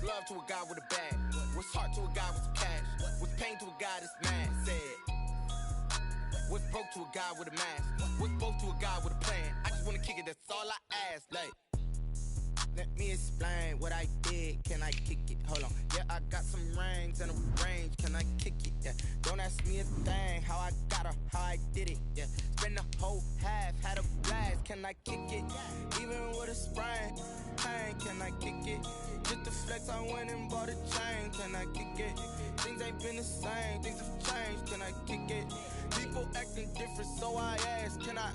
love to a guy with a bag? What's heart to a guy with some cash? What's pain to a guy that's mad? Said. What's broke to a guy with a mask? What's broke to a guy with a plan? I just wanna kick it, that's all I ask. Like, let me explain what I did. Can I kick it? Hold on. Yeah, I got some rings and a range. Can I kick it? Yeah. Don't ask me a thing. How I got her, how I did it. Yeah. Spend the whole half, had a blast. Can I kick it? Even with a sprain. Pain, can I kick it? Just to flex, I went and bought a chain. Can I kick it? Things ain't been the same. Things have changed. Can I kick it? People acting different, so I ask. Can I?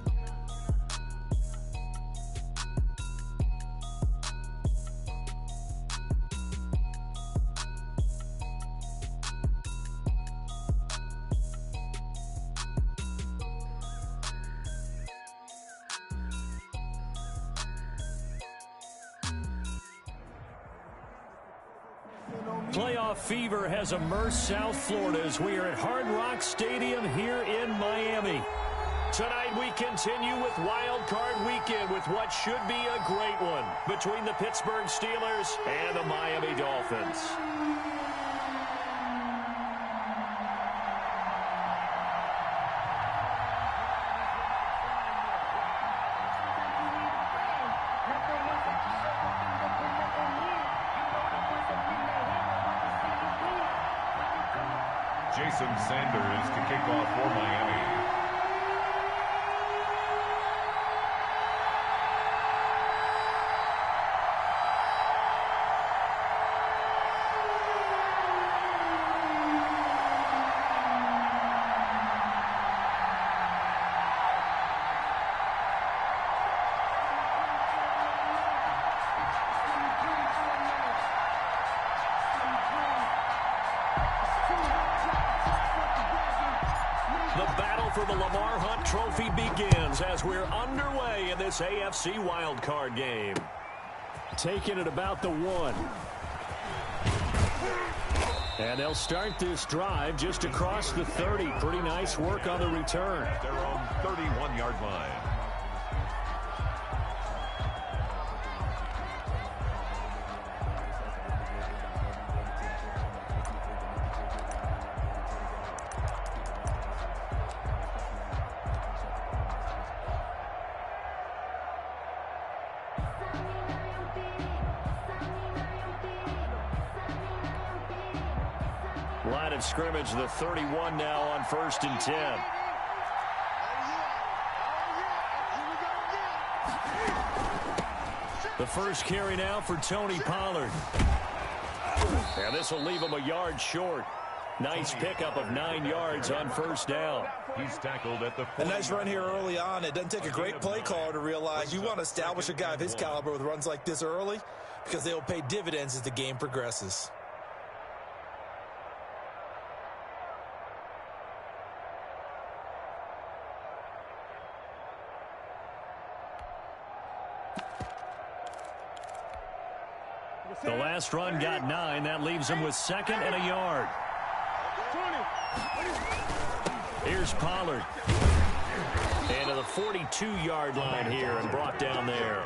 Playoff fever has immersed South Florida as we are at Hard Rock Stadium here in Miami. Tonight we continue with Wild Card Weekend with what should be a great one between the Pittsburgh Steelers and the Miami Dolphins. Jason Sanders to kick off for Miami. For the Lamar Hunt Trophy begins as we're underway in this AFC wildcard game. Taking it about the 1. And they'll start this drive just across the 30. Pretty nice work on the return. Their own 31-yard line. Line of scrimmage, the 31 now on 1st and 10. The first carry now for Tony Pollard. And this will leave him a yard short. Nice pickup of 9 yards on 1st down. He's tackled at the 40. A nice run here early on. It doesn't take a great play caller to realize you want to establish a guy of his caliber with runs like this early because they will pay dividends as the game progresses. The last run got 9. That leaves him with 2nd and a yard. Here's Pollard. And to the 42-yard line here and brought down there.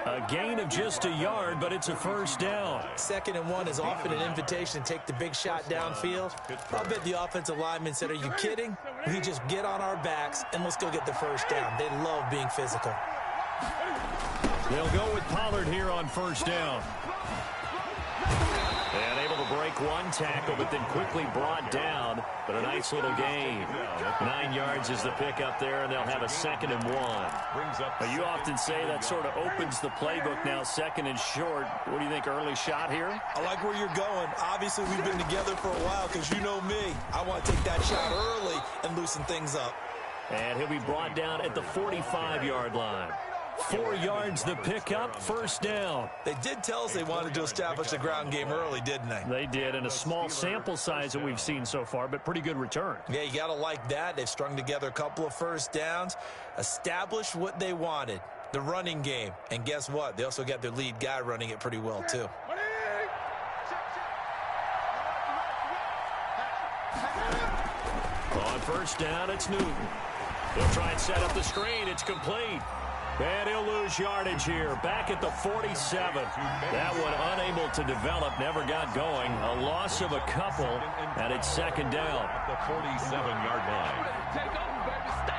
A gain of just a yard, but it's a 1st down. 2nd and 1 is often an invitation to take the big shot downfield. I bet the offensive lineman said, are you kidding? We just get on our backs and let's go get the 1st down. They love being physical. They'll go with Pollard here on 1st down. And able to break one tackle, but then quickly brought down. But a nice little gain. 9 yards is the pickup there, and they'll have a 2nd and 1. Now, you often say that sort of opens the playbook now, 2nd and short. What do you think, early shot here? I like where you're going. Obviously, we've been together for a while because you know me. I want to take that shot early and loosen things up. And he'll be brought down at the 45-yard line. 4 yards the pickup, 1st down. They did tell us they wanted to establish the ground game early, didn't they? They did, and a small sample size that we've seen so far, but pretty good return. Yeah, you got to like that. They've strung together a couple of 1st downs, established what they wanted, the running game. And guess what? They also got their lead guy running it pretty well, too. On 1st down, it's Newton. They'll try and set up the screen. It's complete. And he'll lose yardage here. Back at the 47. That one unable to develop, never got going. A loss of a couple, and it's second down. At the 47-yard line. Take over, baby. Stay.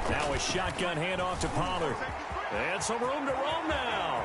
Now a shotgun handoff to Pollard. And some room to roam now.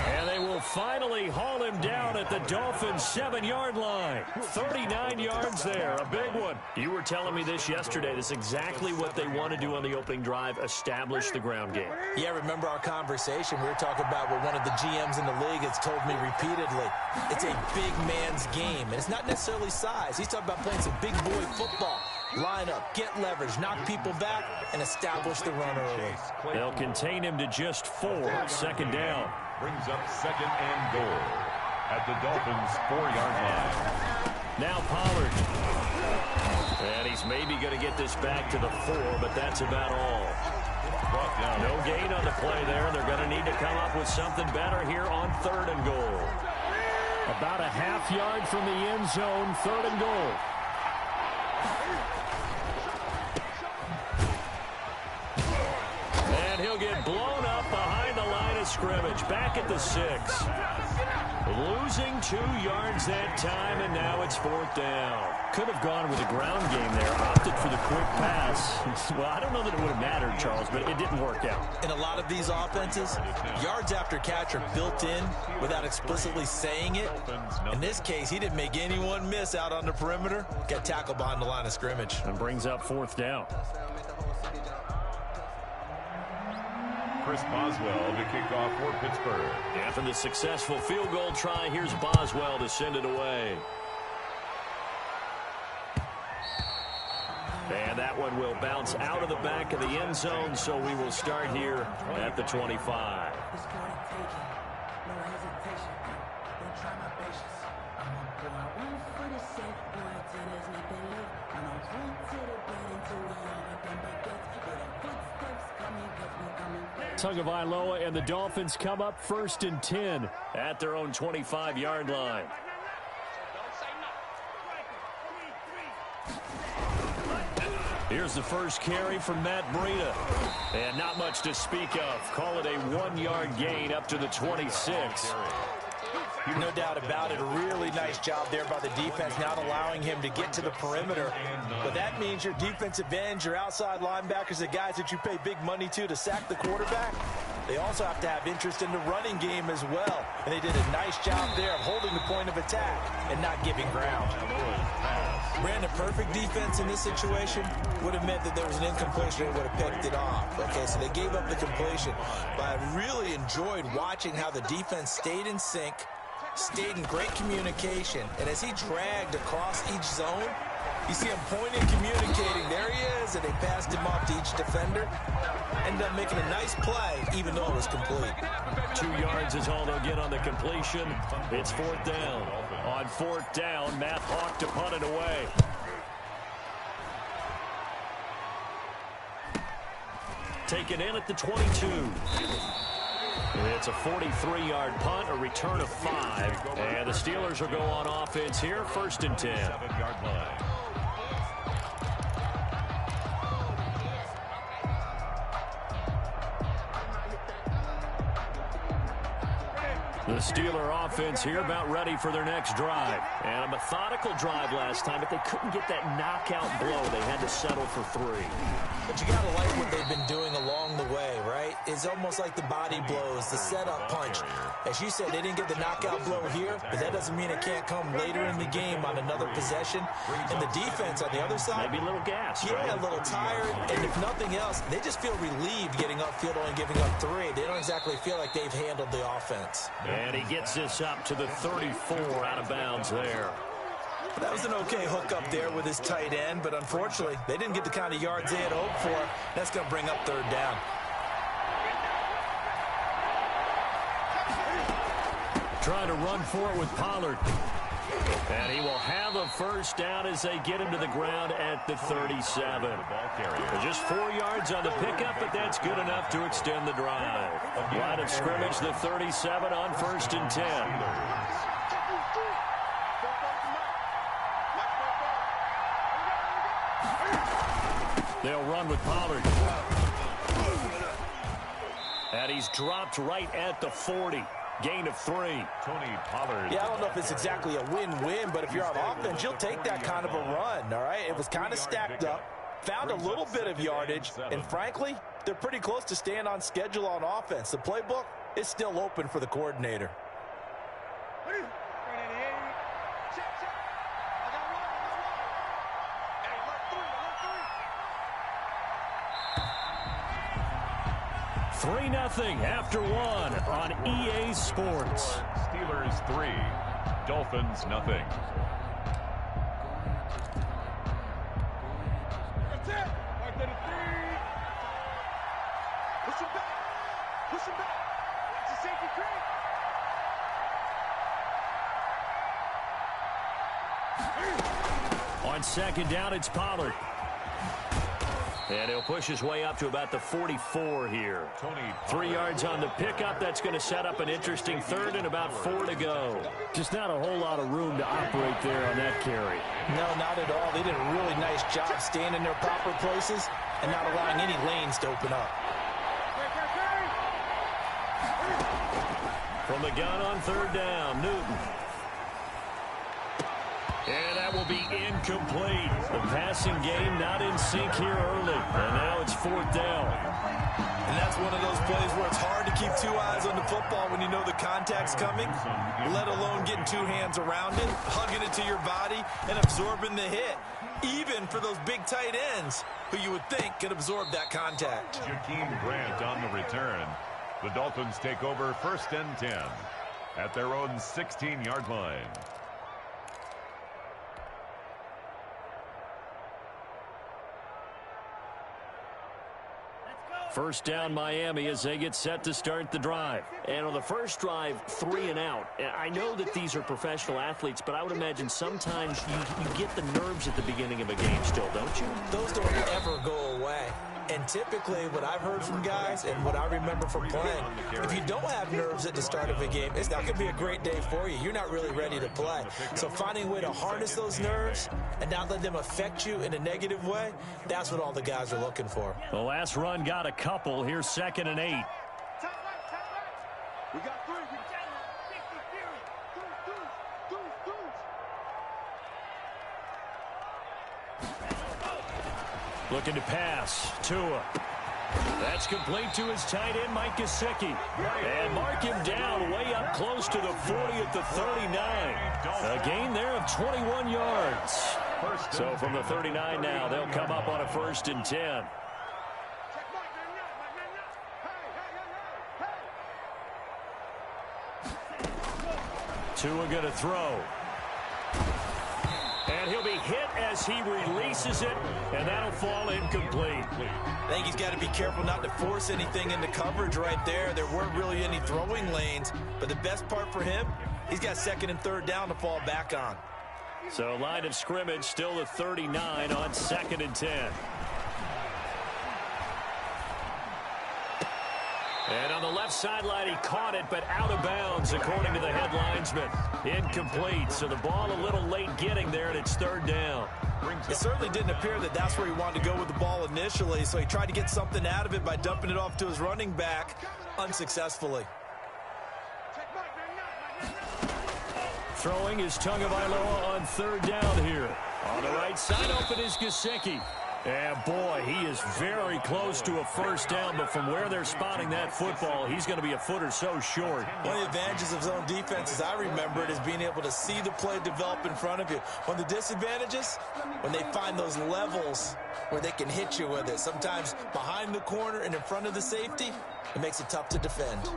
And they will finally haul him down at the Dolphins' 7-yard line. 39 yards there, a big one. You were telling me this yesterday. This is exactly what they want to do on the opening drive, establish the ground game. Yeah, remember our conversation? We were talking about what one of the GMs in the league has told me repeatedly. It's a big man's game, and it's not necessarily size. He's talking about playing some big boy football. Line up, get leverage, knock people back, and establish the run early. They'll contain him to just 4, second down. Brings up second and goal at the Dolphins' 4-yard line. Now Pollard. And he's maybe going to get this back to the 4, but that's about all. Brought down. No gain on the play there. They're going to need to come up with something better here on 3rd and goal. About a half yard from the end zone, 3rd and goal. And he'll get blown up behind the line of scrimmage. Back at the 6. Losing 2 yards that time, and now it's 4th down. Could have gone with a ground game there. Opted for the quick pass. Well, I don't know that it would have mattered, Charles, but it didn't work out. In a lot of these offenses, yards after catch are built in without explicitly saying it. In this case, he didn't make anyone miss out on the perimeter. Got tackled behind the line of scrimmage. And brings up 4th down. Chris Boswell to kick off for Pittsburgh. After the successful field goal try, here's Boswell to send it away. And that one will bounce out of the back of the end zone, so we will start here at the 25. Tagovailoa and the Dolphins come up 1st and 10 at their own 25-yard line. Here's the first carry from Matt Breida. And not much to speak of. Call it a 1-yard gain up to the 26. No doubt about it. A really nice job there by the defense, not allowing him to get to the perimeter. But that means your defensive ends, your outside linebackers, the guys that you pay big money to sack the quarterback, they also have to have interest in the running game as well. And they did a nice job there of holding the point of attack and not giving ground. Brandon, perfect defense in this situation would have meant that there was an incompletion and would have picked it off. Okay, so they gave up the completion. But I really enjoyed watching how the defense stayed in sync, stayed in great communication, and as he dragged across each zone, you see him pointing, communicating. There he is, and they passed him off to each defender. Ended up making a nice play, even though it was complete. 2 yards is all they'll get on the completion. It's 4th down. On 4th down, Matt Hawk to punt it away. Taken in at the 22. It's a 43-yard punt, a return of 5. And the Steelers will go on offense here, 1st and 10. 7-yard line. The Steeler offense here about ready for their next drive. And a methodical drive last time, but they couldn't get that knockout blow. They had to settle for 3. But you got to like what they've been doing along the way, right? It's almost like the body blows, the setup punch. As you said, they didn't get the knockout blow here, but that doesn't mean it can't come later in the game on another possession. And the defense on the other side, maybe a little gas. Yeah, right? a little tired. And if nothing else, they just feel relieved getting upfield only giving up 3. They don't exactly feel like they've handled the offense. And he gets this up to the 34 out of bounds there. That was an okay hook up there with his tight end, but unfortunately, they didn't get the kind of yards they had hoped for. That's going to bring up 3rd down. Trying to run for it with Pollard. And he will have a 1st down as they get him to the ground at the 37. Just 4 yards on the pickup, but that's good enough to extend the drive. Line of scrimmage, the 37 on 1st and 10. They'll run with Pollard. And he's dropped right at the 40. Gain of 3. Tony Pollard. Yeah, I don't know if it's exactly a win-win, but if you're on offense, you'll take that kind of a run, all right? It was kind of stacked up, found a little bit of yardage, and frankly, they're pretty close to staying on schedule on offense. The playbook is still open for the coordinator. Nothing after 1 on EA Sports. Steelers 3, Dolphins nothing. That's it. Right there to 3. Push him back. Push him back. That's a safety creek. On 2nd down, it's Pollard. And he'll push his way up to about the 44 here. 3 yards on the pickup. That's going to set up an interesting 3rd and about 4 to go. Just not a whole lot of room to operate there on that carry. No, not at all. They did a really nice job staying in their proper places and not allowing any lanes to open up. From the gun on 3rd down, Newton. And that will be incomplete. The passing game not in sync here early. And now it's 4th down. And that's one of those plays where it's hard to keep 2 eyes on the football when you know the contact's coming, let alone getting 2 hands around it, hugging it to your body, and absorbing the hit, even for those big tight ends who you would think could absorb that contact. Jakeem Grant on the return. The Dolphins take over 1st and 10 at their own 16-yard line. First down Miami as they get set to start the drive. And on the first drive, 3 and out. I know that these are professional athletes, but I would imagine sometimes you get the nerves at the beginning of a game still, don't you? Those don't ever go away. And typically what I've heard from guys and what I remember from playing, if you don't have nerves at the start of a game, it's not going to be a great day for you. You're not really ready to play. So finding a way to harness those nerves and not let them affect you in a negative way, that's what all the guys are looking for. The last run got a couple. Here's 2nd and 8. We got 3. Looking to pass. Tua. That's complete to his tight end, Mike Gesicki. And mark him down way up close to the 40 at the 39. A gain there of 21 yards. So from the 39 now, they'll come up on a 1st and 10. Tua going to throw. And he'll be hit as he releases it, and that'll fall incomplete. I think he's got to be careful not to force anything into coverage right there. There weren't really any throwing lanes, but the best part for him, he's got 2nd and 3rd down to fall back on. So line of scrimmage still the 39 on 2nd and 10. And on the left sideline, he caught it, but out of bounds, according to the head linesman. Incomplete, so the ball a little late getting there, and it's 3rd down. It certainly didn't appear that that's where he wanted to go with the ball initially, so he tried to get something out of it by dumping it off to his running back unsuccessfully. Throwing is Tagovailoa on third down here. On the right side, open is Gesicki. And boy, he is very close to a first down, but from where they're spotting that football, he's going to be a foot or so short. One of the advantages of zone defense, as I remember it, is being able to see the play develop in front of you. One of the disadvantages, when they find those levels where they can hit you with it, sometimes behind the corner and in front of the safety, it makes it tough to defend.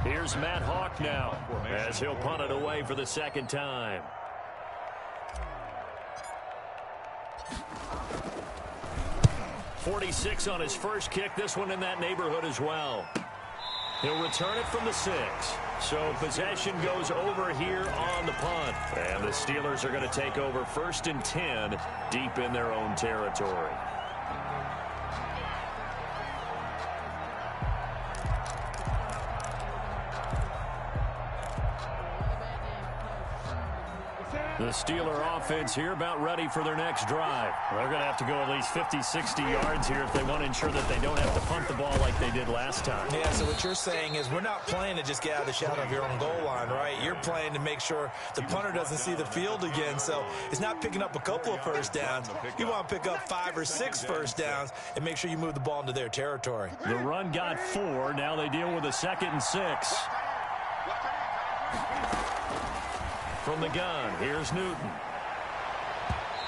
Here's Matt Hawk now as he'll punt it away for the second time. .46 on his first kick. This one in that neighborhood as well. He'll return it from the 6. So possession goes over here on the punt. And the Steelers are going to take over 1st and 10 deep in their own territory. The Steeler offense here about ready for their next drive. They're going to have to go at least 50, 60 yards here if they want to ensure that they don't have to punt the ball like they did last time. Yeah, so what you're saying is we're not playing to just get out of the shadow of your own goal line, right? You're playing to make sure the punter doesn't see the field again. So it's not picking up a couple of first downs. You want to pick up 5 or 6 first downs and make sure you move the ball into their territory. The run got 4. Now they deal with a 2nd and 6. From the gun, here's Newton.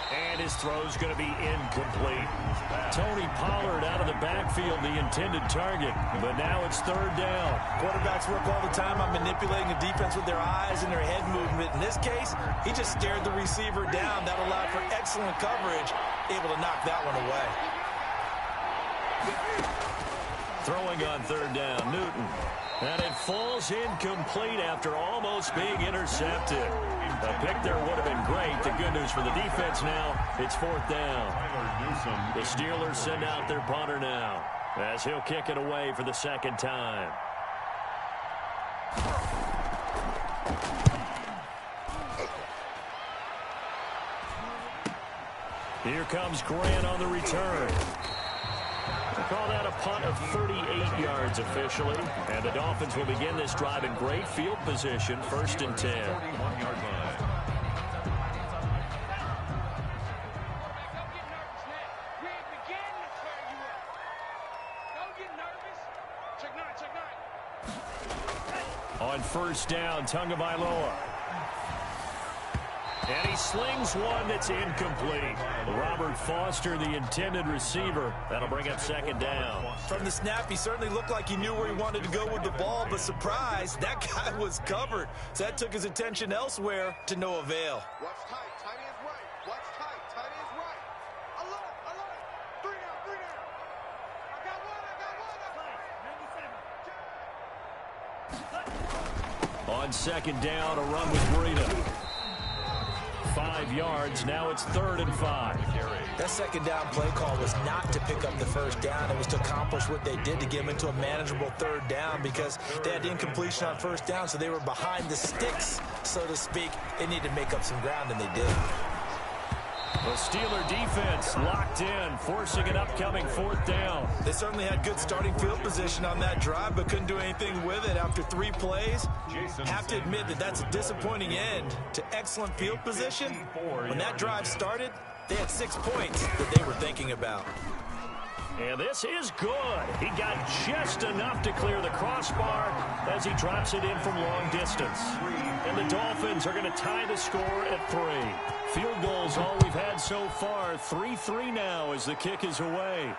And his throw's going to be incomplete. Tony Pollard out of the backfield, the intended target. But now it's 3rd down. Quarterbacks work all the time on manipulating the defense with their eyes and their head movement. In this case, he just stared the receiver down. That allowed for excellent coverage, able to knock that one away. Throwing on 3rd down, Newton. And it falls incomplete after almost being intercepted. A pick there would have been great. The good news for the defense now, it's 4th down. The Steelers send out their punter now as he'll kick it away for the 2nd time. Here comes Grant on the return. We'll call that a punt of 38 yards officially. And the Dolphins will begin this drive in great field position, 1st and 10. 41-yard line. On 1st down, Tagovailoa. And he slings one that's incomplete. Robert Foster, the intended receiver. That'll bring up 2nd down. From the snap, he certainly looked like he knew where he wanted to go with the ball, but surprise, that guy was covered. So that took his attention elsewhere to no avail. Watch tight. Tight ends right. Watch tight. Tight ends right. Alert. 3 down. I got one. On 2nd down, a run with Breida. 5 yards. Now it's 3rd and 5. That 2nd down play call was not to pick up the 1st down. It was to accomplish what they did to get them into a manageable 3rd down because they had incompletion on 1st down, so they were behind the sticks, so to speak. They needed to make up some ground, and they did. The Steeler defense locked in, forcing an upcoming 4th down. They certainly had good starting field position on that drive, but couldn't do anything with it after 3 plays. Have to admit that that's a disappointing end to excellent field position. When that drive started, they had 6 points that they were thinking about. And this is good. He got just enough to clear the crossbar as he drops it in from long distance. And the Dolphins are going to tie the score at 3. Field goals all we've had so far. 3-3 now as the kick is away.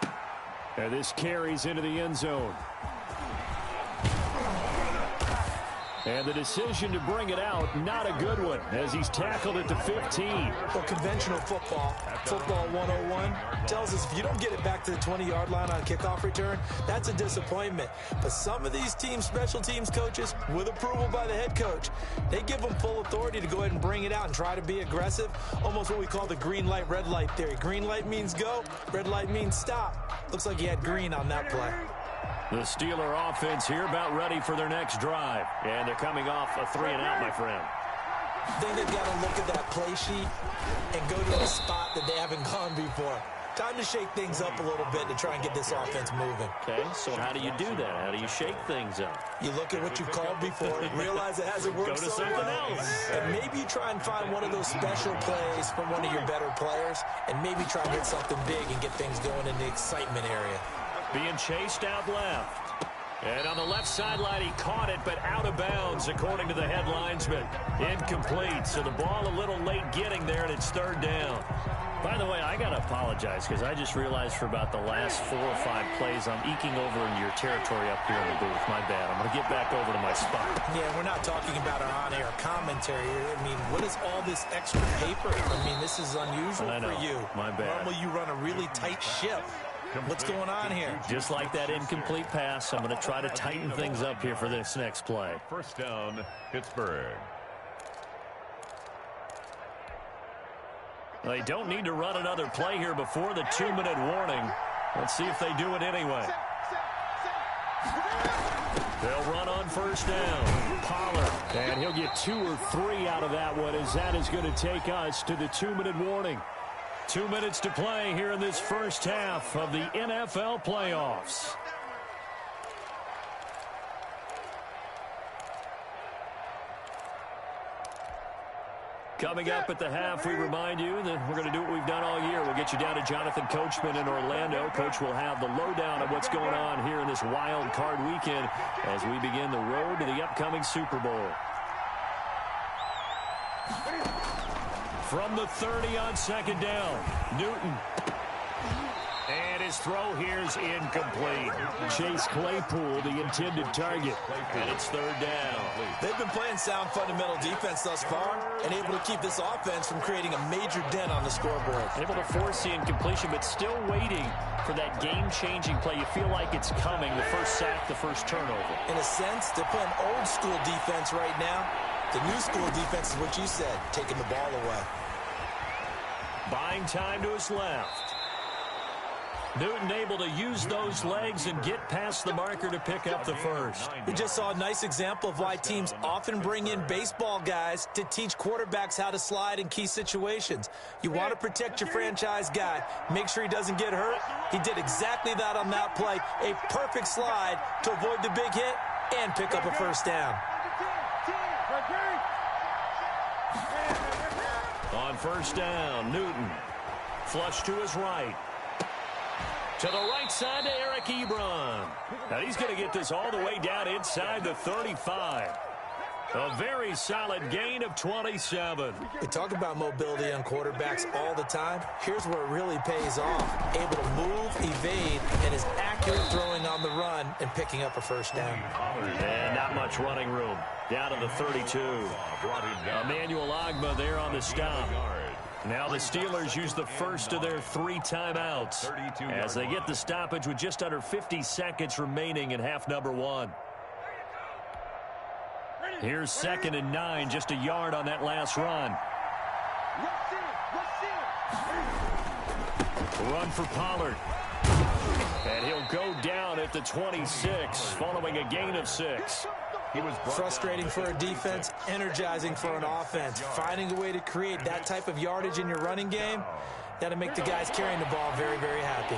And this carries into the end zone. And the decision to bring it out, not a good one, as he's tackled at the 15. Well, conventional football 101, tells us if you don't get it back to the 20-yard line on kickoff return, that's a disappointment. But some of these teams, special teams coaches, with approval by the head coach, they give them full authority to go ahead and bring it out and try to be aggressive, almost what we call the green light, red light theory. Green light means go, red light means stop. Looks like he had green on that play. The Steeler offense here about ready for their next drive. And they're coming off a 3-and-out, my friend. I think they've got to look at that play sheet and go to a spot that they haven't gone before. Time to shake things up a little bit to try and get this offense moving. Okay, so how do you do that? How do you shake things up? You look at what you've called before, realize it hasn't worked so well, and maybe you try and find one of those special plays from one of your better players, and maybe try and hit something big and get things going in the excitement area. Being chased out left. And on the left sideline, he caught it, but out of bounds, according to the head linesman. Incomplete, so the ball a little late getting there, and it's 3rd down. By the way, I got to apologize because I just realized for about the last 4 or 5 plays, I'm eking over into your territory up here in the booth. My bad. I'm going to get back over to my spot. Yeah, we're not talking about our on-air commentary. I mean, what is all this extra paper? I mean, this is unusual for you. My bad. Normally, you run a really tight ship. What's going on here? Just like that incomplete pass, I'm going to try to tighten things up here for this next play. 1st down, Pittsburgh. They don't need to run another play here before the 2-minute warning. Let's see if they do it anyway. They'll run on 1st down. Pollard. And he'll get 2 or 3 out of that one, as that is going to take us to the 2-minute warning. 2 minutes to play here in this first half of the NFL playoffs. Coming up at the half, we remind you that we're going to do what we've done all year. We'll get you down to Jonathan Coachman in Orlando. Coach will have the lowdown of what's going on here in this wild card weekend as we begin the road to the upcoming Super Bowl. From the 30 on 2nd down, Newton. And his throw here is incomplete. Chase Claypool, the intended target. And it's 3rd down. They've been playing sound fundamental defense thus far and able to keep this offense from creating a major dent on the scoreboard. Able to force the incompletion, but still waiting for that game-changing play. You feel like it's coming, the first sack, the first turnover. In a sense, they're playing old-school defense right now. The new school defense is what you said, taking the ball away. Buying time to his left. Newton able to use those legs and get past the marker to pick up the first. We just saw a nice example of why teams often bring in baseball guys to teach quarterbacks how to slide in key situations. You want to protect your franchise guy. Make sure he doesn't get hurt. He did exactly that on that play. A perfect slide to avoid the big hit and pick up a 1st down. On 1st down, Newton. Flush to his right. To the right side to Eric Ebron. Now he's going to get this all the way down inside the 35. A very solid gain of 27. We talk about mobility on quarterbacks all the time. Here's where it really pays off. Able to move, evade, and is accurate throwing on the run and picking up a 1st down. And not much running room. Down to the 32. Emmanuel Ogbah there on the stop. Now the Steelers use the first of their 3 timeouts as they get the stoppage with just under 50 seconds remaining in half number 1. Here's 2nd and 9, just a yard on that last run. Run for Pollard. And he'll go down at the 26, following a gain of 6. Frustrating for a defense, energizing for an offense. Finding a way to create that type of yardage in your running game, that'll make the guys carrying the ball very, very happy.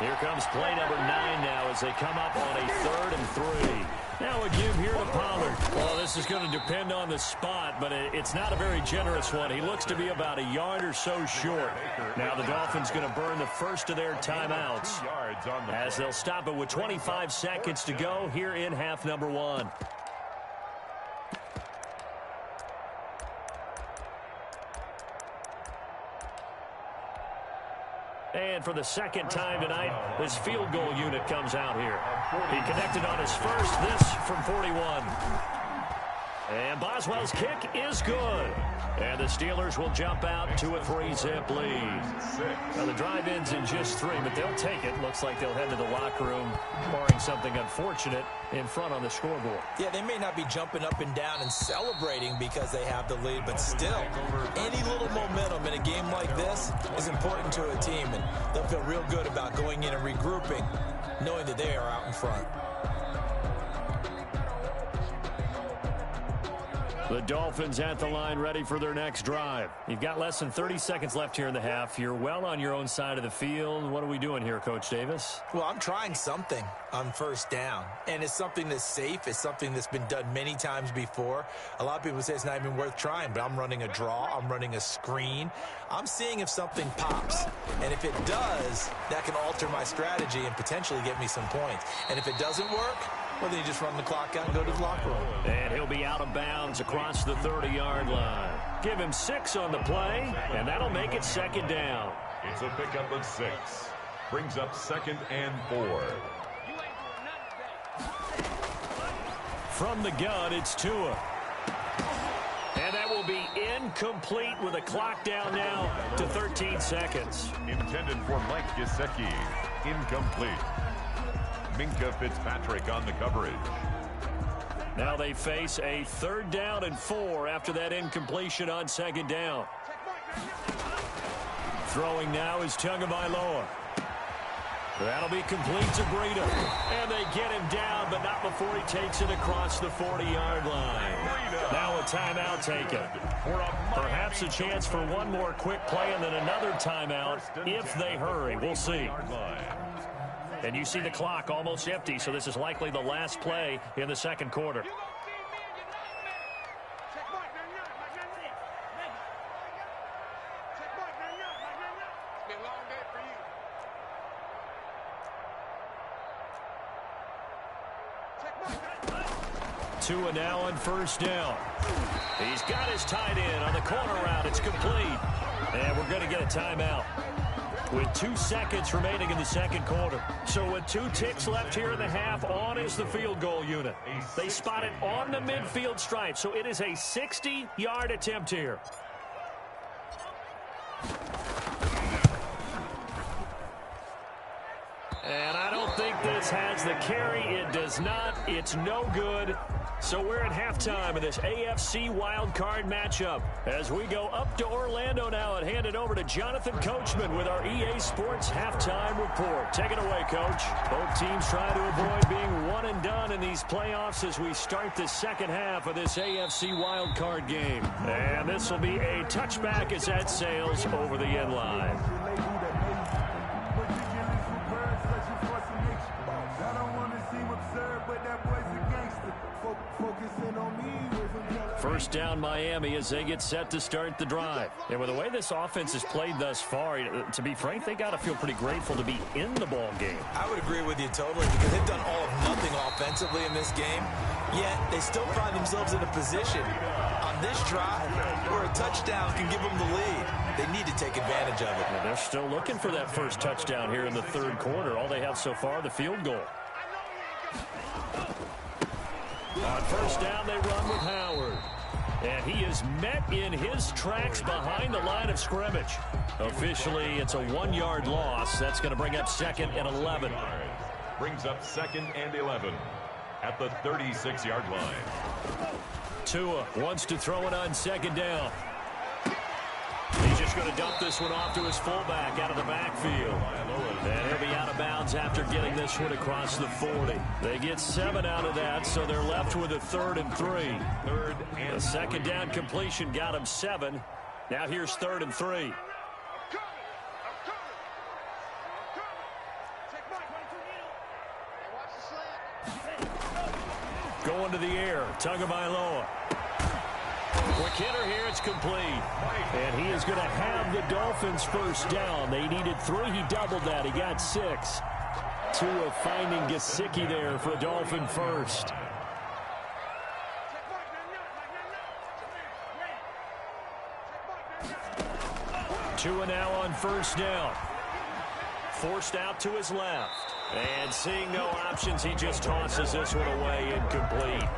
Here comes play number 9 now as they come up on a 3rd and 3. Now a give here to Pollard. Well, this is going to depend on the spot, but it's not a very generous one. He looks to be about a yard or so short. Now the Dolphins going to burn the first of their timeouts as they'll stop it with 25 seconds to go here in half number 1. And for the 2nd time tonight, this field goal unit comes out here. He connected on his first, this from 41. And Boswell's kick is good. And the Steelers will jump out to a 3-zip lead. Now the drive ends in just 3, but they'll take it. Looks like they'll head to the locker room, barring something unfortunate in front on the scoreboard. Yeah, they may not be jumping up and down and celebrating because they have the lead, but still, any little momentum in a game like this is important to a team, and they'll feel real good about going in and regrouping, knowing that they are out in front. The Dolphins at the line, ready for their next drive. You've got less than 30 seconds left here in the half. You're well on your own side of the field. What are we doing here, Coach Davis? Well, I'm trying something on first down, and it's something that's safe. It's something that's been done many times before. A lot of people say it's not even worth trying, but I'm running a draw. I'm running a screen. I'm seeing if something pops, and if it does, that can alter my strategy and potentially get me some points. And if it doesn't work, well, then you just run the clock out and go to the locker room. And he'll be out of bounds across the 30-yard line. Give him 6 on the play, and that'll make it second down. It's a pickup of 6. Brings up 2nd and 4. From the gun, it's Tua. And that will be incomplete with a clock down now to 13 seconds. Intended for Mike Gesicki. Incomplete. Minka Fitzpatrick on the coverage. Now they face a 3rd down and 4 after that incompletion on 2nd down. Throwing now is Tagovailoa. That'll be complete to Breida. And they get him down, but not before he takes it across the 40-yard line. Now a timeout taken. Perhaps a chance for one more quick play and then another timeout if they hurry. We'll see. And you see the clock almost empty, so this is likely the last play in the second quarter. Tua now on first down. He's got his tight end on the corner route. It's complete. And we're going to get a timeout with 2 seconds remaining in the second quarter. So with 2 ticks left here in the half, on is the field goal unit. They spot it on the midfield stripe, so it is a 60-yard attempt here. And I don't think this has the carry. It does not. It's no good. So we're at halftime of this AFC wildcard matchup as we go up to Orlando now and hand it over to Jonathan Coachman with our EA Sports halftime report. Take it away, Coach. Both teams trying to avoid being one and done in these playoffs as we start the second half of this AFC wildcard game. And this will be a touchback as that sails over the end line. First down Miami as they get set to start the drive. And with the way this offense has played thus far, to be frank, they got to feel pretty grateful to be in the ball game. I would agree with you totally because they've done all of nothing offensively in this game, yet they still find themselves in a position on this drive where a touchdown can give them the lead. They need to take advantage of it. And they're still looking for that first touchdown here in the third quarter. All they have so far, the field goal. On first down, they run with Howard. And he is met in his tracks behind the line of scrimmage. Officially, it's a 1-yard loss. That's going to bring up 2nd and 11. Brings up 2nd and 11 at the 36-yard line. Tua wants to throw it on 2nd down. He's just going to dump this one off to his fullback out of the backfield. And he'll be out of bounds after getting this one across the 40. They get 7 out of that, so they're left with a 3rd and 3. The second down completion got him 7. Now here's 3rd and 3. Going to the air, Tagovailoa. Quick hitter here, it's complete. And he is going to have the Dolphins first down. They needed 3, he doubled that, he got 6. Tua finding Gesicki there for a Dolphin first. Tua now on first down. Forced out to his left. And seeing no options, he just tosses this one away incomplete.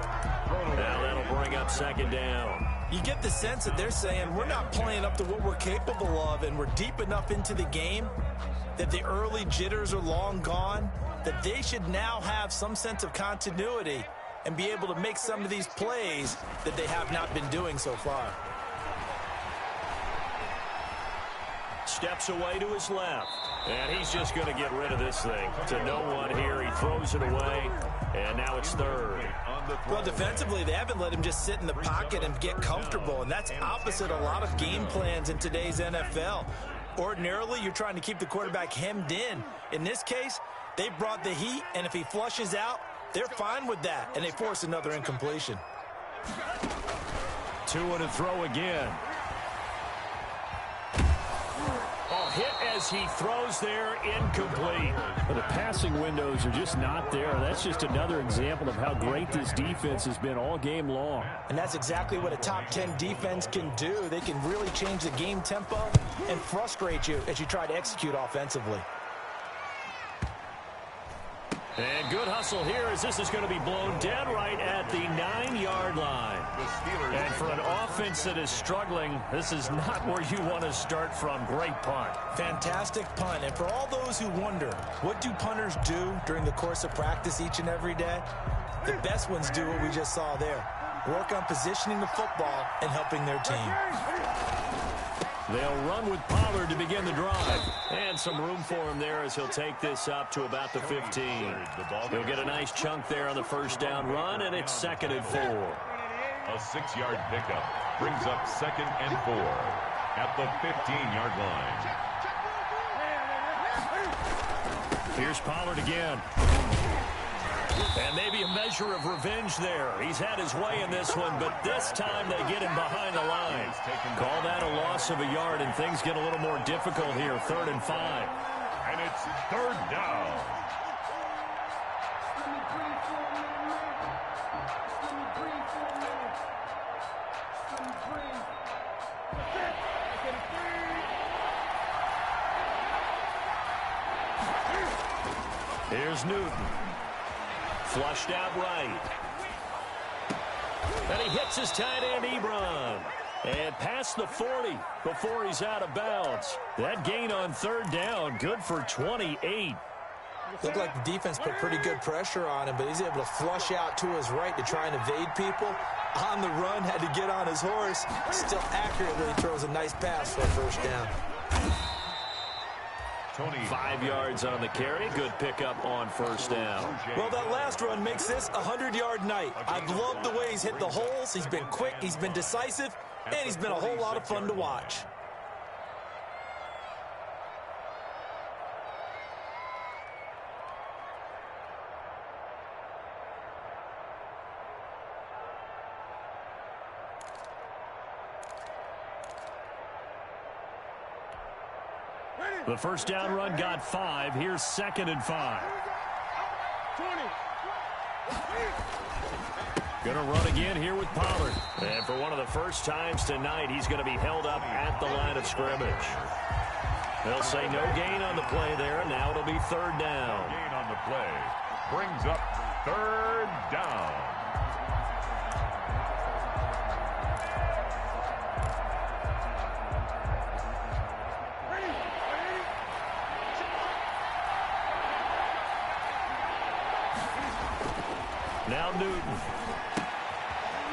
Now that'll bring up 2nd down. You get the sense that they're saying we're not playing up to what we're capable of and we're deep enough into the game that the early jitters are long gone, that they should now have some sense of continuity and be able to make some of these plays that they have not been doing so far. Steps away to his left. And he's just going to get rid of this thing. To no one here. He throws it away. And now it's third. Well, defensively, they haven't let him just sit in the pocket and get comfortable. And that's opposite a lot of game plans in today's NFL. Ordinarily, you're trying to keep the quarterback hemmed in. In this case, they brought the heat. And if he flushes out, they're fine with that. And they force another incompletion. 2-1 throw again. Hit as he throws there, incomplete. Well, the passing windows are just not there. That's just another example of how great this defense has been all game long. And that's exactly what a top 10 defense can do. They can really change the game tempo and frustrate you as you try to execute offensively. And good hustle here as this is going to be blown dead right at the 9-yard line. And for an offense that is struggling, this is not where you want to start from. Great punt. Fantastic punt. And for all those who wonder, what do punters do during the course of practice each and every day? The best ones do what we just saw there. Work on positioning the football and helping their team. They'll run with Pollard to begin the drive. And some room for him there as he'll take this up to about the 15. He'll get a nice chunk there on the first down run, and it's 2nd and 4. A 6-yard pickup brings up 2nd and 4 at the 15-yard line. Here's Pollard again. And maybe a measure of revenge there. He's had his way in this one, but this time they get him behind the line. Call that a loss of a yard, and things get a little more difficult here. 3rd and 5. And it's 3rd down. Here's Newton. Flushed out right. And he hits his tight end, Ebron. And past the 40 before he's out of bounds. That gain on 3rd down, good for 28. Looked like the defense put pretty good pressure on him, but he's able to flush out to his right to try and evade people. On the run, had to get on his horse. Still accurately throws a nice pass for a 1st down. 5 yards on the carry. Good pickup on 1st down. Well, that last run makes this a 100-yard night. I've loved the way he's hit the holes. He's been quick, he's been decisive, and he's been a whole lot of fun to watch. The 1st down run got 5. Here's 2nd and 5. Going to run again here with Pollard. And for one of the first times tonight, he's going to be held up at the line of scrimmage. They'll say no gain on the play there, and now it'll be 3rd down. Gain on the play brings up 3rd down. Now Newton.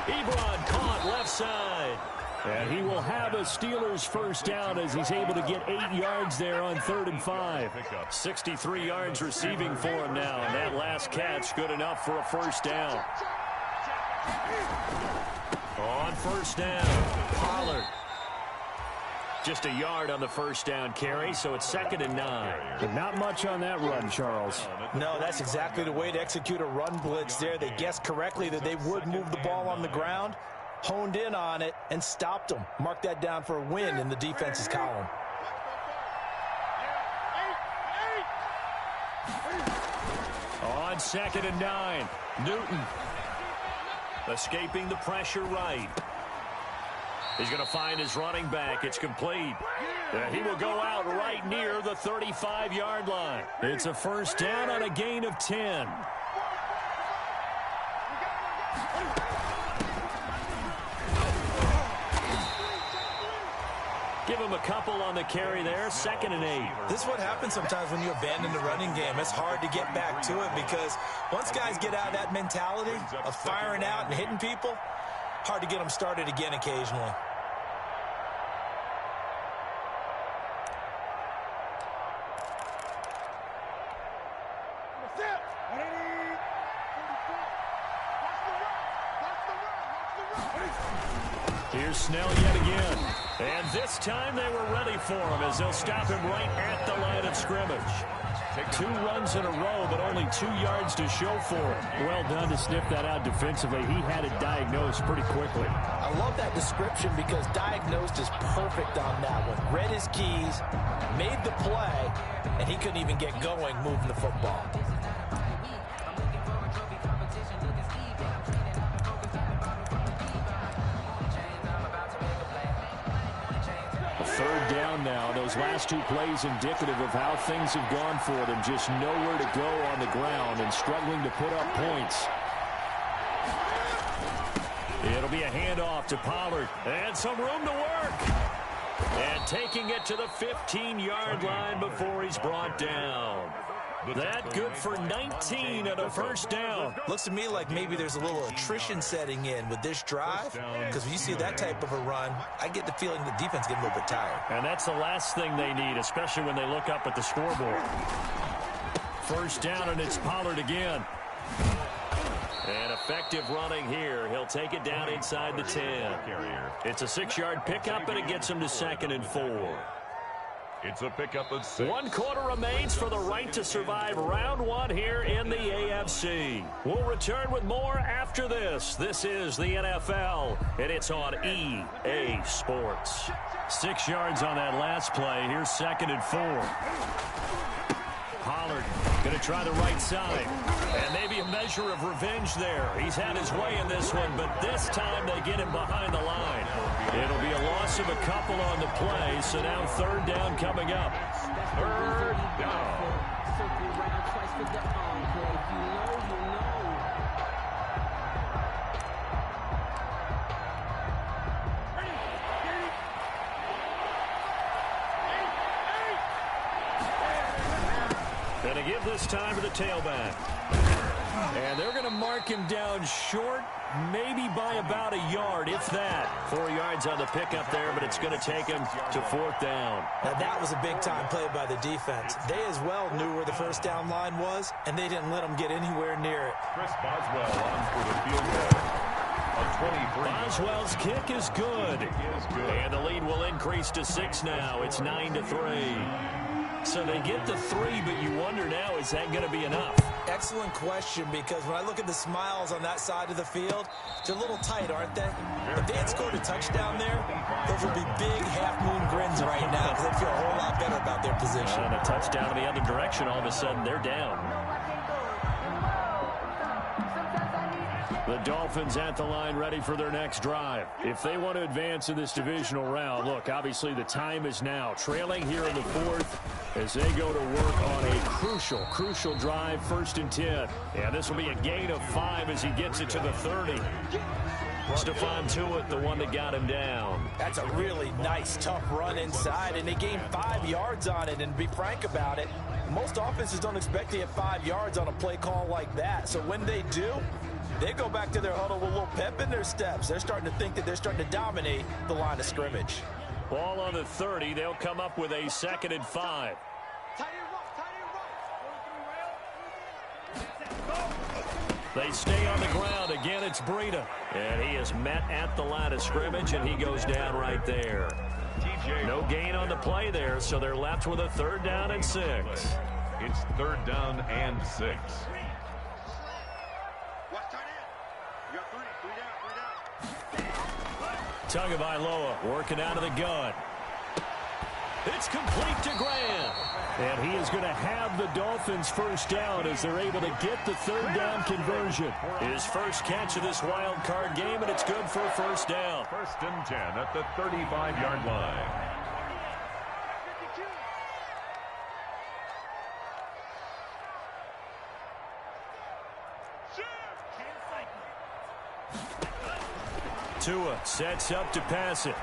Ebron caught left side. And he will have a Steelers 1st down as he's able to get 8 yards there on 3rd and 5. 63 yards receiving for him now. And that last catch good enough for a 1st down. On 1st down, Pollard. Just a yard on the 1st down carry, so it's 2nd and 9. But not much on that run, Charles. No, that's exactly the way to execute a run blitz there. They guessed correctly that they would move the ball on the ground, honed in on it, and stopped them. Mark that down for a win in the defense's column. On 2nd and 9, Newton escaping the pressure right. He's going to find his running back. It's complete. He will go out right near the 35-yard line. It's a 1st down on a gain of 10. Give him a couple on the carry there. 2nd and 8. This is what happens sometimes when you abandon the running game. It's hard to get back to it because once guys get out of that mentality of firing out and hitting people, hard to get them started again occasionally. Here's Snell yet again. And this time they were ready for him as they'll stop him right at the line of scrimmage. 2 runs in a row, but only 2 yards to show for him. Well done to sniff that out defensively. He had it diagnosed pretty quickly. I love that description because diagnosed is perfect on that one. Read his keys, made the play, and he couldn't even get going moving the football. Third down now. Those last 2 plays indicative of how things have gone for them. Just nowhere to go on the ground and struggling to put up points. It'll be a handoff to Pollard. And some room to work. And taking it to the 15-yard line before he's brought down. That good for 19 and a first down. Looks to me like maybe there's a little attrition setting in with this drive, because when you see that type of a run, I get the feeling the defense getting a little bit tired. And that's the last thing they need, especially when they look up at the scoreboard. First down, and it's Pollard again. And effective running here. He'll take it down inside the 10. It's a 6-yard pickup, and it gets him to 2nd and 4. It's a pickup of 6. 1 quarter remains for the right to survive round 1 here in the AFC. We'll return with more after this. This is the NFL, and it's on EA Sports. 6 yards on that last play. Here's 2nd and 4. Pollard going to try the right side. And maybe a measure of revenge there. He's had his way in this one, but this time they get him behind the line. It'll be a loss of a couple on the play, so now 3rd down coming up. 3rd down. Going to give this time to the tailback. And they're going to mark him down short, maybe by about a yard, if that. 4 yards on the pickup there, but it's going to take him to 4th down. Now, that was a big-time play by the defense. They as well knew where the first down line was, and they didn't let them get anywhere near it. Chris Boswell on for the field goal. A 23. Boswell's kick is good. And the lead will increase to 6 now. It's 9-3. So they get the 3, but you wonder now, is that going to be enough? Excellent question, because when I look at the smiles on that side of the field, they're a little tight, aren't they? If they had scored a touchdown there, those would be big half-moon grins right now because they'd feel a whole lot better about their position. And a touchdown in the other direction, all of a sudden they're down. The Dolphins at the line ready for their next drive. If they want to advance in this divisional round, look, obviously the time is now. Trailing here in the 4th as they go to work on a crucial drive, 1st and 10. And this will be a gain of 5 as he gets it to the 30. Stephon Tuitt, the one that got him down. That's a really nice, tough run inside, and they gained 5 yards on it. And to be frank about it, most offenses don't expect to get 5 yards on a play call like that. So when they do, they go back to their huddle with a little pep in their steps. They're starting to think that they're starting to dominate the line of scrimmage. Ball on the 30. They'll come up with a 2nd and 5. They stay on the ground. Again, it's Breida. And he is met at the line of scrimmage, and he goes down right there. No gain on the play there, so they're left with a 3rd down and 6. It's 3rd down and 6. Tagovailoa working out of the gun. It's complete to Graham. And he is going to have the Dolphins' first down as they're able to get the 3rd down conversion. His first catch of this wild card game, and it's good for a 1st down. 1st and 10 at the 35-yard line. Tua sets up to pass it.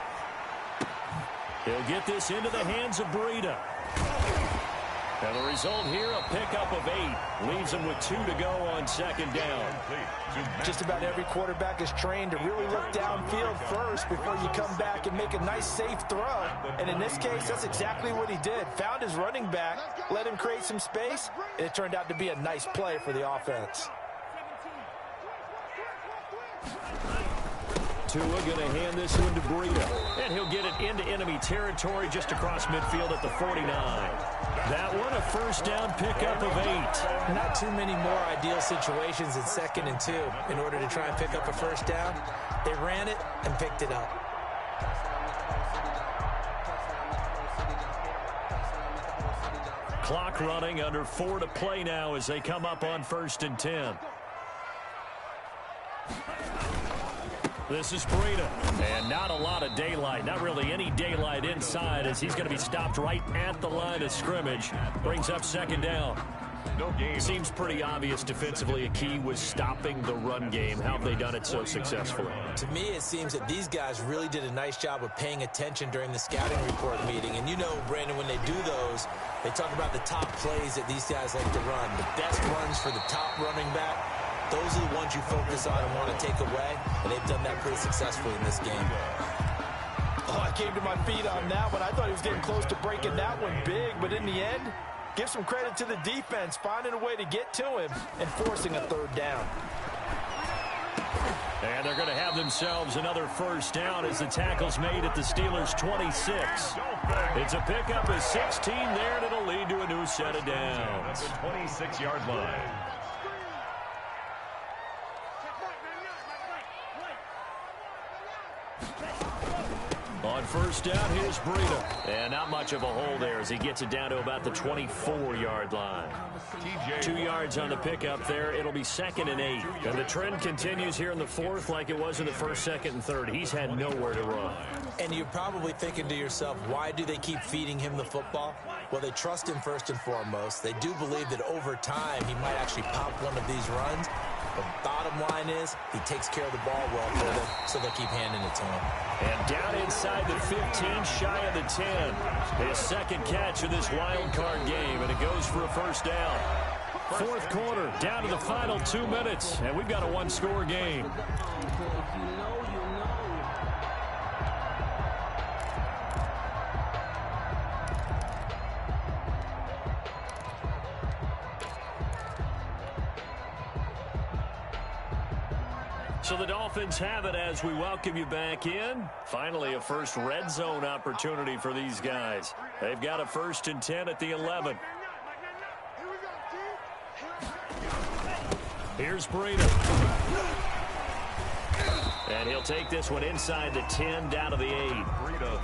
He'll get this into the hands of Breida. And the result here, a pickup of 8. Leaves him with 2 to go on second down. Just about every quarterback is trained to really look downfield first before you come back and make a nice, safe throw. And in this case, that's exactly what he did. Found his running back, let him create some space, and it turned out to be a nice play for the offense. Tua going to hand this one to Breida. And he'll get it into enemy territory just across midfield at the 49. That one, a first down pickup of 8. Not too many more ideal situations in 2nd and 2 in order to try and pick up a first down. They ran it and picked it up. Clock running, under 4 to play now as they come up on 1st and 10. This is Breida, and not a lot of daylight, not really any daylight inside as he's going to be stopped right at the line of scrimmage. Brings up second down. No game. Seems pretty obvious defensively a key was stopping the run game. How have they done it so successfully? To me, it seems that these guys really did a nice job of paying attention during the scouting report meeting. And you know, Brandon, when they do those, they talk about the top plays that these guys like to run. The best runs for the top running back. Those are the ones you focus on and want to take away, and they've done that pretty successfully in this game. Oh, I came to my feet on that one. I thought he was getting close to breaking that one big, but in the end, give some credit to the defense, finding a way to get to him and forcing a third down. And they're going to have themselves another first down as the tackle's made at the Steelers' 26. It's a pickup of 16 there, and it'll lead to a new set of downs. At the 26-yard line. On first down, here's Breida. And not much of a hole there as he gets it down to about the 24-yard line. 2 yards on the pickup there. It'll be 2nd and 8. And the trend continues here in the 4th like it was in the 1st, 2nd, and 3rd. He's had nowhere to run. And you're probably thinking to yourself, why do they keep feeding him the football? Well, they trust him first and foremost. They do believe that over time he might actually pop one of these runs. The bottom line is he takes care of the ball well for them, so they'll keep handing it to him. And down inside the 15, shy of the 10. His second catch of this wild card game, and it goes for a first down. 4th quarter, down to the final 2 minutes, and we've got a one-score game. So the Dolphins have it as we welcome you back in. Finally, a first red zone opportunity for these guys. They've got a 1st and 10 at the 11. Here's Breida. And he'll take this one inside the 10, down to the 8.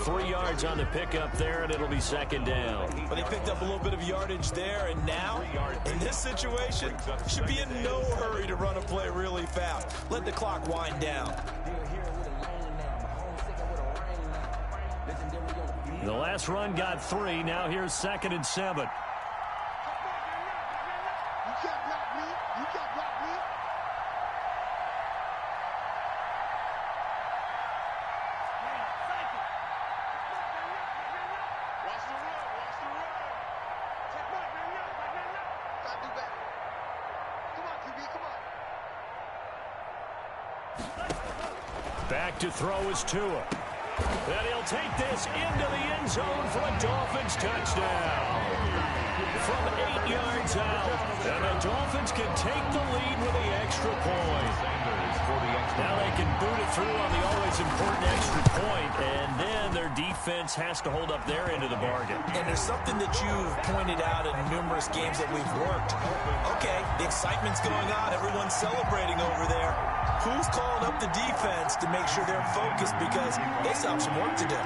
3 yards on the pickup there, and it'll be 2nd down. But they picked up a little bit of yardage there, and now, in this situation, should be in no hurry to run a play really fast. Let the clock wind down. The last run got 3. Now here's 2nd and 7. Back to throw is Tua. And he'll take this into the end zone for a Dolphins touchdown. From 8 yards out. And the Dolphins can take the lead with the extra point. Now they can boot it through on the always important extra point, and then their defense has to hold up their end of the bargain. And there's something that you've pointed out in numerous games that we've worked. Okay, the excitement's going on. Everyone's celebrating over there. Who's calling up the defense to make sure they're focused because they still have some work to do?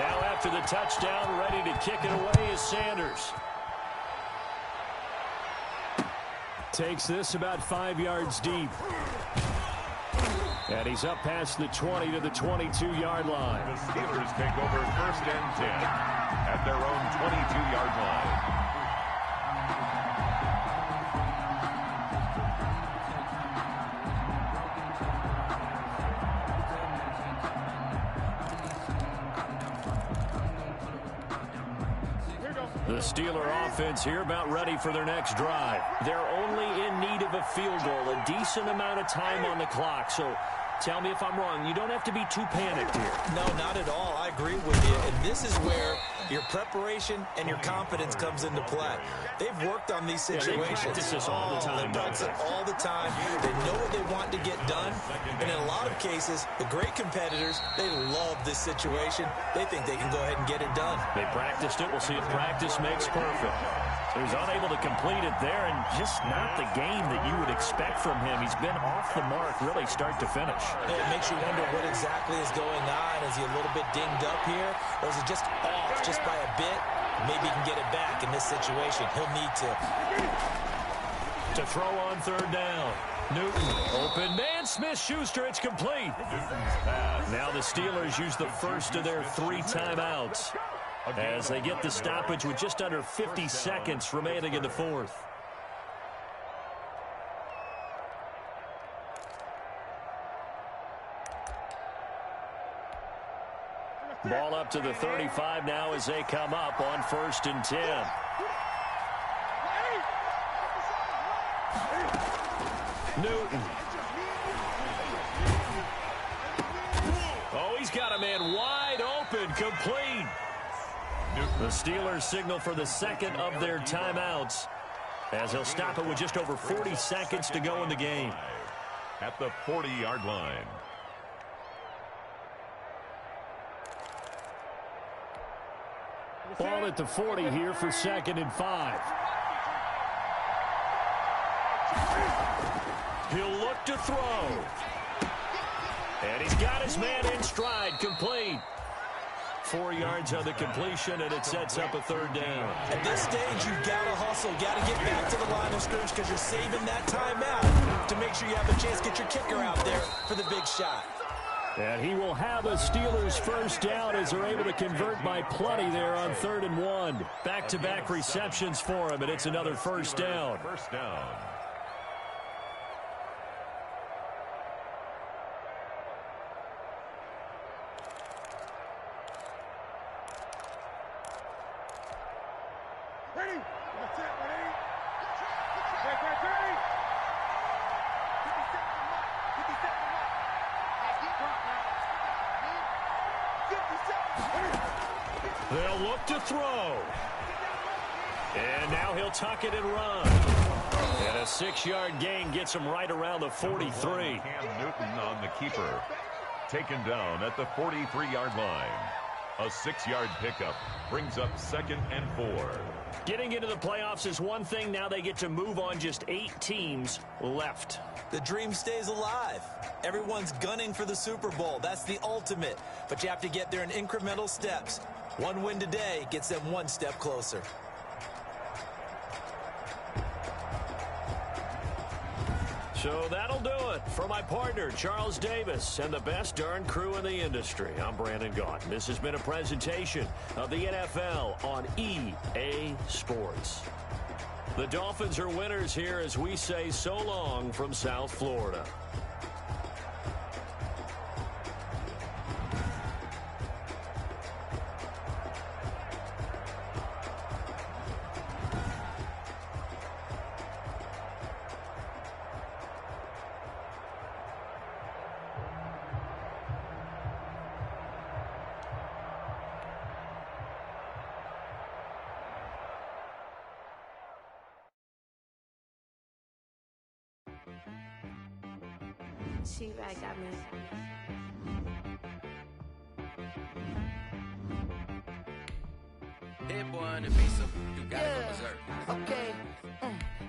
Now after the touchdown, ready to kick it away is Sanders. Takes this about 5 yards deep. And he's up past the 20 to the 22-yard line. The Steelers take over 1st and 10 at their own 22-yard line. The Steeler offense here about ready for their next drive. They're only in need of a field goal, a decent amount of time on the clock. So tell me if I'm wrong. You don't have to be too panicked here. No, not at all. I agree with you. And this is where your preparation and your confidence comes into play. They've worked on these situations. They practice this all the time. They practice it all the time. They know what they want to get done. And in a lot of cases, the great competitors, they love this situation. They think they can go ahead and get it done. They practiced it. We'll see if practice makes perfect. So he's unable to complete it there, and just not the game that you would expect from him. He's been off the mark, really, start to finish. It makes you wonder what exactly is going on. Is he a little bit dinged up here, or is it just off just by a bit? Maybe he can get it back in this situation. He'll need to. To throw on third down. Newton, open man, Smith-Schuster, it's complete. Now the Steelers use the first of their 3 timeouts as they get the stoppage with just under 50 seconds remaining in the fourth. Ball up to the 35 now as they come up on 1st and 10. Newton. Oh, he's got a man wide open, complete. The Steelers signal for the second of their timeouts as they'll stop it with just over 40 seconds to go in the game. At the 40-yard line. Ball at the 40 here for 2nd and 5. He'll look to throw. And he's got his man in stride, complete. 4 yards on the completion, and it sets up a 3rd down. At this stage, you've got to hustle. Got to get back to the line of scrimmage because you're saving that timeout to make sure you have a chance to get your kicker out there for the big shot. And he will have a Steelers first down as they're able to convert by plenty there on 3rd and 1. Back-to-back receptions for him, and it's another first down. First down. Ready? That's it, ready? Break, break, ready? 50 seconds mark. 50 seconds mark. Hey, keep drop now. 50 seconds. They'll look to throw. And now he'll tuck it and run. And a 6-yard gain gets him right around the 43. Cam Newton on the keeper. Taken down at the 43-yard line. A 6-yard pickup brings up 2nd and 4. Getting into the playoffs is one thing. Now they get to move on. Just 8 teams left. The dream stays alive. Everyone's gunning for the Super Bowl. That's the ultimate. But you have to get there in incremental steps. One win today gets them 1 step closer. So that'll do it for my partner, Charles Davis, and the best darn crew in the industry. I'm Brandon Gaughan. This has been a presentation of the NFL on EA Sports. The Dolphins are winners here as we say so long from South Florida. She right got me. Hit boy on the beat, so you gotta go berserk. Okay.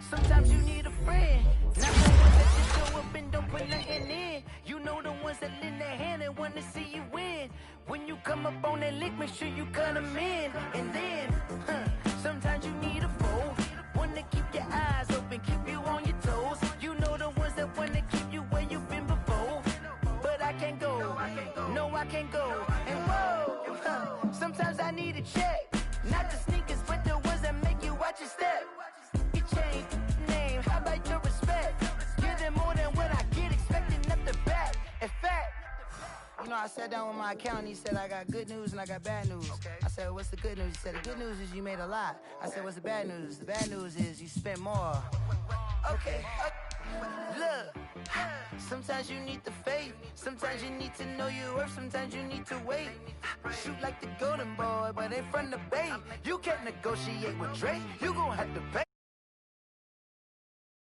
Sometimes you need a friend. Not the ones that just show up and don't put nothing in. You know the ones that lend their hand and want to see you win. When you come up on that lick, make sure you cut them in. And then, sometimes you need a foe. One to keep your eyes open, keep you on your toes. You know the ones that want to keep you where you've been before. But I can't go. No, I can't go. And whoa, sometimes I need a check. Not the sneakers, but the ones that make you watch your step. You change name, how about your respect? Give them more than what I get, expecting up the back. In fact, you know I I sat down with my accountant. He said, I got good news and I got bad news. Okay. I said, what's the good news? He said, the good news is you made a lot. I said, what's the bad news? The bad news is you spent more. Okay. Look, sometimes you need the faith. Sometimes you need to know your worth. Sometimes you need to wait. Shoot like the golden boy, but ain't from the bay. You can't negotiate with Drake. You gon' have to pay.